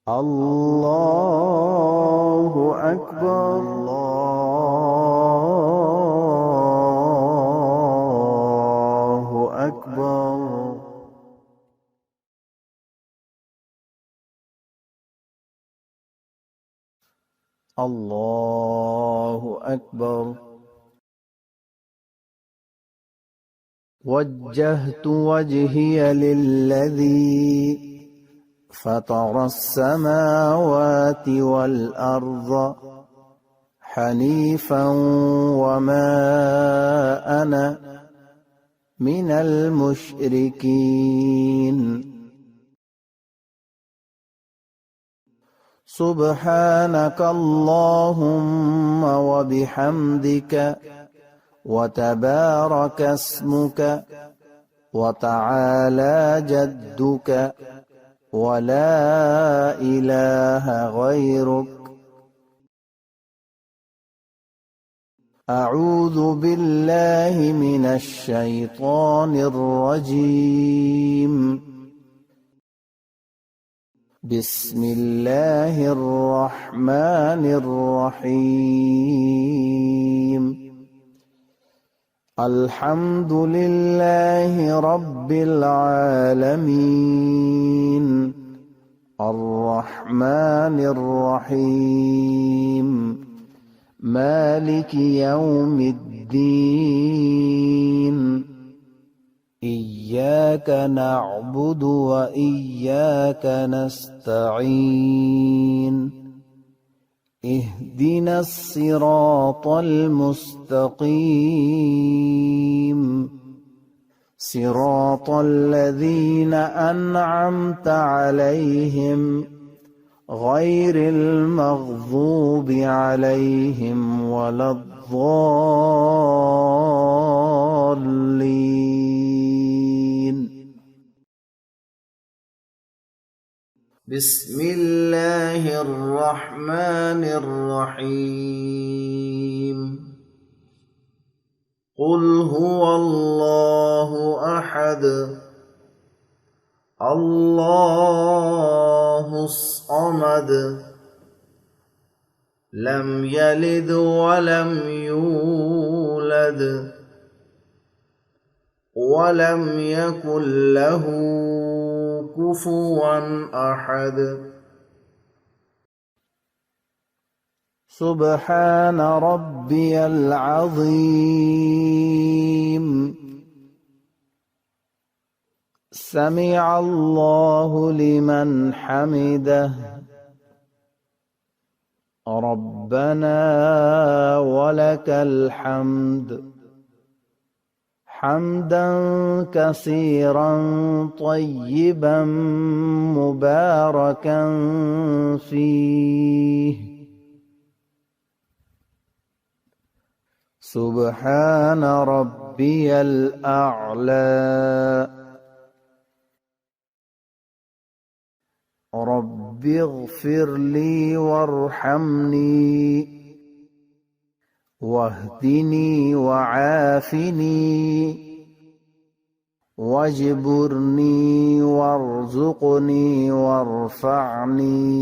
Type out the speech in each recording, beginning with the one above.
الله أكبر. الله أكبر. الله أكبر. وجهت وجهي للذي فطر السماوات والأرض حنيفا وما أنا من المشركين. سبحانك اللهم وبحمدك وتبارك اسمك وتعالى جدك ولا إله غيرك. أعوذ بالله من الشيطان الرجيم. بسم الله الرحمن الرحيم. الحمد لله رب العالمين الرحمن الرحيم مالك يوم الدين. إياك نعبد وإياك نستعين. اهدنا الصراط المستقيم صراط الذين أنعمت عليهم غير المغضوب عليهم ولا الضالين. بسم الله الرحمن الرحيم. قل هو الله أحد الله الصمد لم يلد ولم يولد ولم يكن له كفوا أحد. سبحان ربي العظيم. سمع الله لمن حمده. ربنا ولك الحمد حمدا كثيرا طيبا مباركا فيه. سبحان ربي الأعلى. رب اغفر لي وارحمني واهدني وعافني واجبرني وارزقني وارفعني.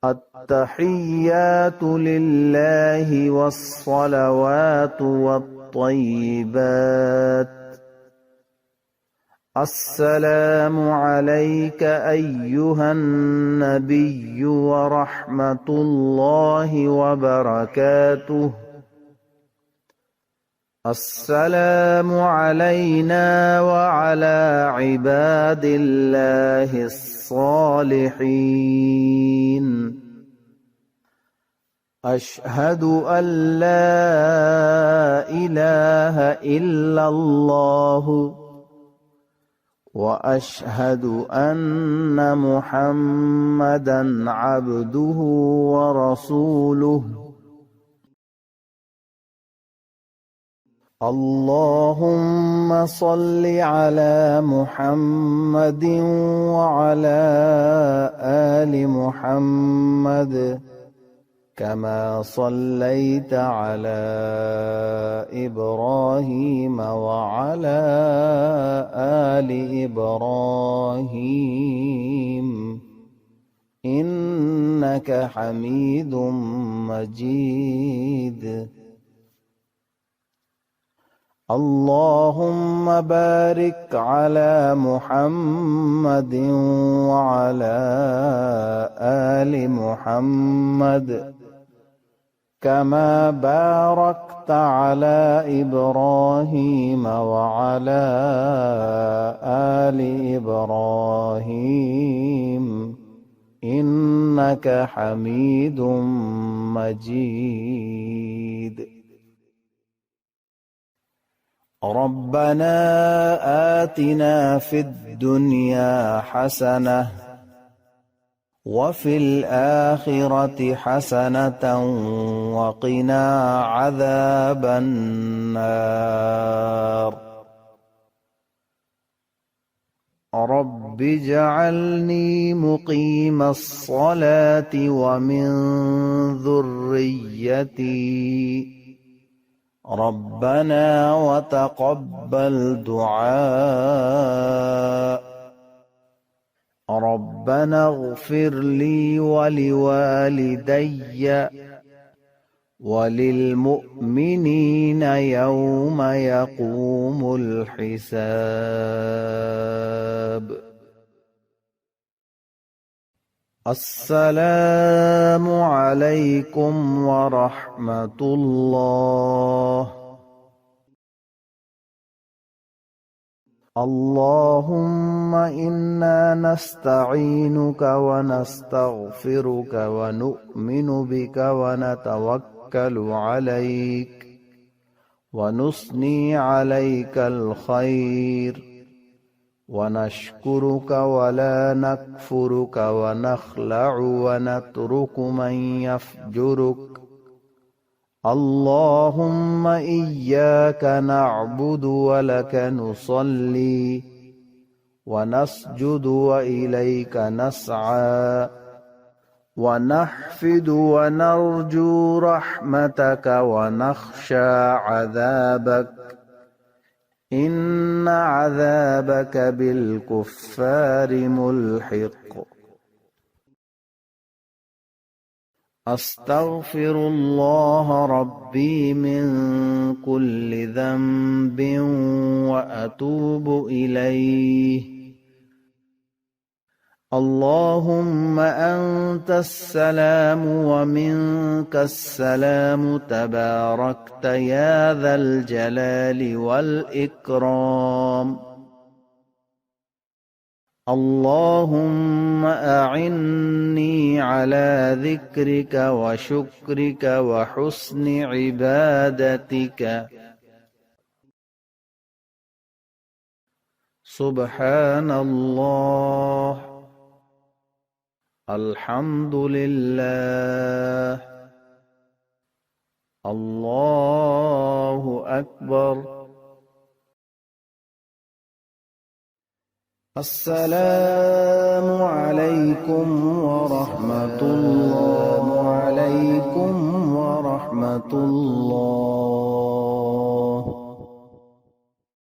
التحيات لله والصلوات والطيبات. السلام عليك أيها النبي ورحمة الله وبركاته. السلام علينا وعلى عباد الله الصالحين. أشهد أن لا إله إلا الله وأشهد أن محمدًا عبده ورسوله. اللهم صل على محمد وعلى آل محمد كما صليت على إبراهيم وعلى آل إبراهيم إنك حميد مجيد. اللهم بارك على محمد وعلى آل محمد كما باركت على إبراهيم وعلى آل إبراهيم إنك حميد مجيد. ربنا آتنا في الدنيا حسنة وفي الآخرة حسنة وقنا عذاب النار. رب اجعلني مقيم الصلاة ومن ذريتي ربنا وتقبل دعاء. ربنا اغفر لي ولوالدي وللمؤمنين يوم يقوم الحساب. السلام عليكم ورحمة الله. اللهم إنا نستعينك ونستغفرك ونؤمن بك ونتوكل عليك ونثني عليك الخير ونشكرك ولا نكفرك ونخلع ونترك من يفجرك. اللهم إياك نعبد ولك نصلي ونسجد وإليك نسعى ونحفد ونرجو رحمتك ونخشى عذابك إن عذابك بالكفار ملحق. أستغفر الله ربي من كل ذنب وأتوب إليه. اللهم أنت السلام ومنك السلام تباركت يا ذا الجلال والإكرام. اللهم أعني على ذكرك وشكرك وحسن عبادتك. سبحان الله، الحمد لله، الله أكبر. السلام عليكم ورحمة الله.